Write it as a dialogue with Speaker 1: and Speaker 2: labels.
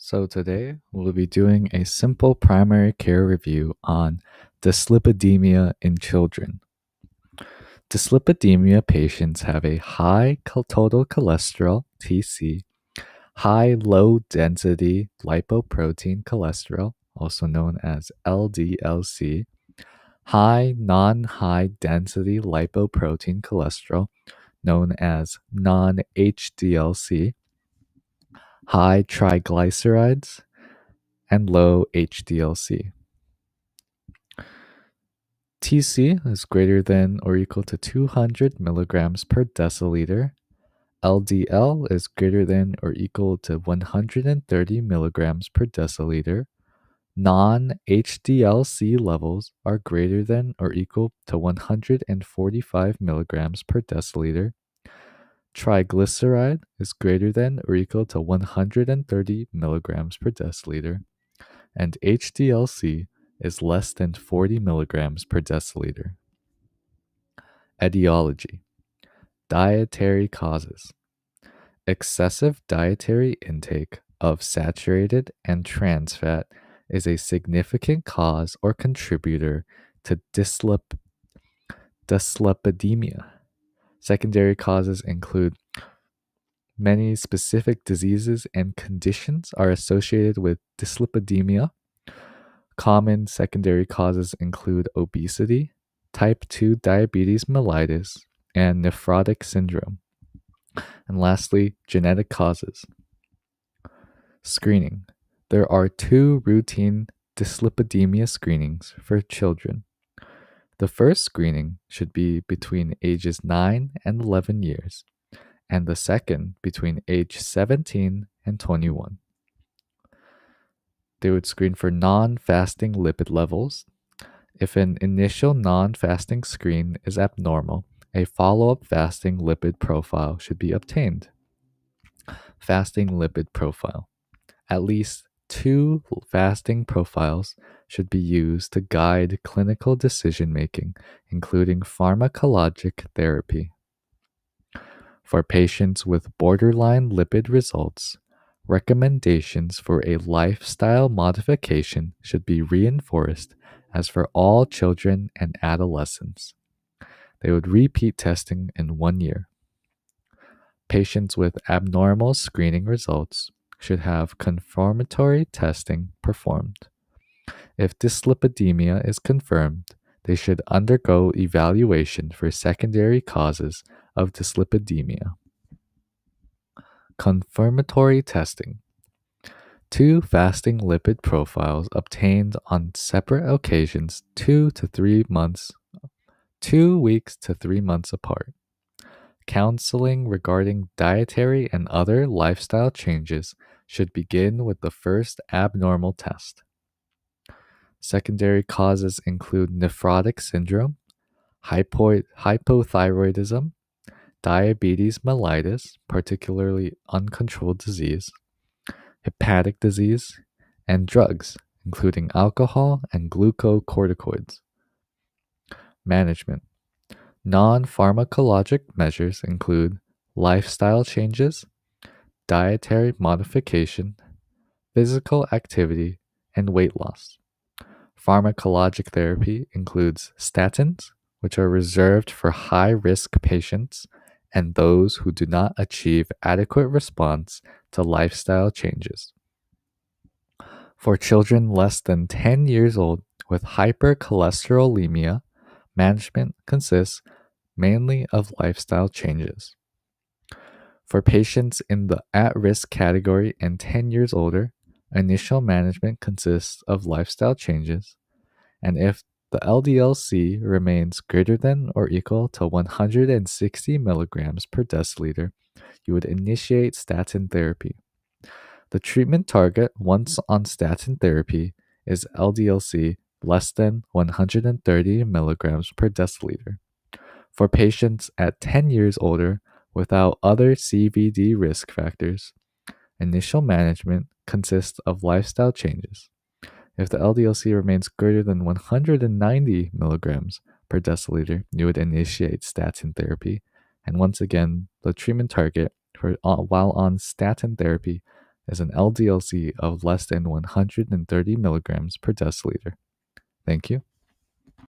Speaker 1: So today we'll be doing a simple primary care review on dyslipidemia in children. Dyslipidemia patients have a high total cholesterol, TC, high low density lipoprotein cholesterol, also known as LDLC, high non-high density lipoprotein cholesterol, known as non-HDLC, high triglycerides, and low HDLC. TC is greater than or equal to 200 milligrams per deciliter. LDL is greater than or equal to 130 milligrams per deciliter. Non-HDLC levels are greater than or equal to 145 milligrams per deciliter. Triglyceride is greater than or equal to 130 milligrams per deciliter. And HDLC is less than 40 milligrams per deciliter. Etiology: dietary causes. Excessive dietary intake of saturated and trans fat is a significant cause or contributor to dyslipidemia. Secondary causes include many specific diseases and conditions are associated with dyslipidemia. Common secondary causes include obesity, type 2 diabetes mellitus, and nephrotic syndrome. And lastly, genetic causes. Screening. There are 2 routine dyslipidemia screenings for children. The first screening should be between ages 9 and 11 years, and the second between age 17 and 21. They would screen for non-fasting lipid levels. If an initial non-fasting screen is abnormal, a follow-up fasting lipid profile should be obtained. Fasting lipid profile. At least 2 fasting profiles should be used to guide clinical decision-making, including pharmacologic therapy. For patients with borderline lipid results, recommendations for a lifestyle modification should be reinforced as for all children and adolescents. They would repeat testing in 1 year. Patients with abnormal screening results should have confirmatory testing performed. If dyslipidemia is confirmed, they should undergo evaluation for secondary causes of dyslipidemia. Confirmatory testing. 2 fasting lipid profiles obtained on separate occasions 2 weeks to 3 months apart. Counseling regarding dietary and other lifestyle changes should begin with the first abnormal test. Secondary causes include nephrotic syndrome, hypothyroidism, diabetes mellitus, particularly uncontrolled disease, hepatic disease, and drugs, including alcohol and glucocorticoids. Management. Non-pharmacologic measures include lifestyle changes, dietary modification, physical activity, and weight loss. Pharmacologic therapy includes statins, which are reserved for high-risk patients and those who do not achieve adequate response to lifestyle changes. For children less than 10 years old with hypercholesterolemia, management consists mainly of lifestyle changes. For patients in the at-risk category and 10 years older, initial management consists of lifestyle changes, and if the LDL-C remains greater than or equal to 160 milligrams per deciliter, you would initiate statin therapy. The treatment target once on statin therapy is LDL-C less than 130 milligrams per deciliter. For patients at 10 years older without other CVD risk factors, initial management consists of lifestyle changes. If the LDL-C remains greater than 190 milligrams per deciliter, you would initiate statin therapy. And once again, the treatment target while on statin therapy is an LDLC of less than 130 milligrams per deciliter. Thank you.